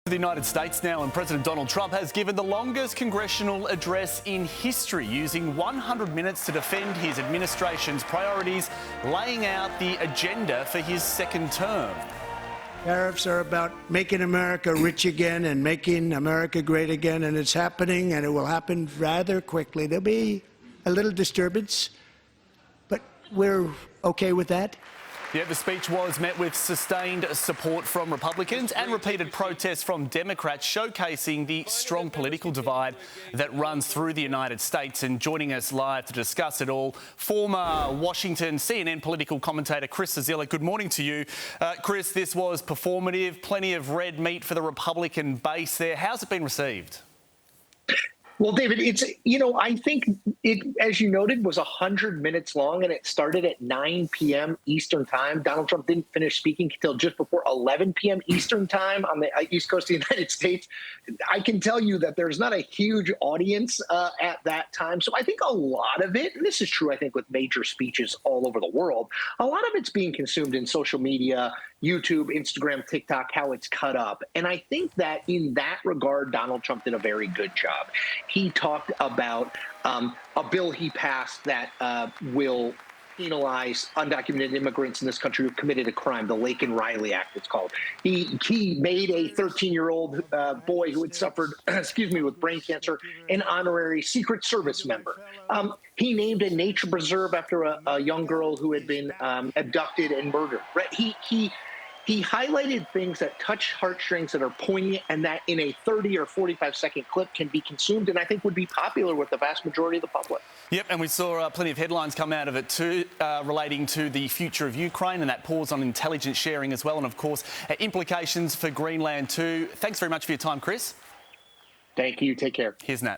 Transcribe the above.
The United States now, and President Donald Trump has given the longest congressional address in history, using 100 minutes to defend his administration's priorities, laying out the agenda for his second term. Tariffs are about making America rich again and making America great again, and it's happening, and it will happen rather quickly. There'll be a little disturbance, but we're okay with that. Yeah, the speech was met with sustained support from Republicans and repeated protests from Democrats, showcasing the strong political divide that runs through the United States. And joining us live to discuss it all, former Washington CNN political commentator Chris Cillizza. Good morning to you. Chris, this was performative, plenty of red meat for the Republican base there. How's it been received? Well, David, I think it, as you noted, was 100 minutes long, and it started at 9 p.m. Eastern time. Donald Trump didn't finish speaking until just before 11 p.m. Eastern time on the East Coast of the United States. I can tell you that there's not a huge audience at that time. So I think a lot of it, and this is true, I think, with major speeches all over the world, a lot of it's being consumed in social media, YouTube, Instagram, TikTok, how it's cut up. And I think that in that regard, Donald Trump did a very good job. He talked about a bill he passed that will penalize undocumented immigrants in this country who've committed a crime, the Lake and Riley Act, it's called. He made a 13-year-old boy who had suffered, with brain cancer, an honorary Secret Service member. He named a nature preserve after a young girl who had been abducted and murdered. Right? He highlighted things that touch heartstrings, that are poignant, and that in a 30 or 45-second clip can be consumed, and I think would be popular with the vast majority of the public. Yep, and we saw plenty of headlines come out of it too, relating to the future of Ukraine and that pause on intelligence sharing as well, and of course, implications for Greenland too. Thanks very much for your time, Chris. Thank you. Take care. Here's Nat.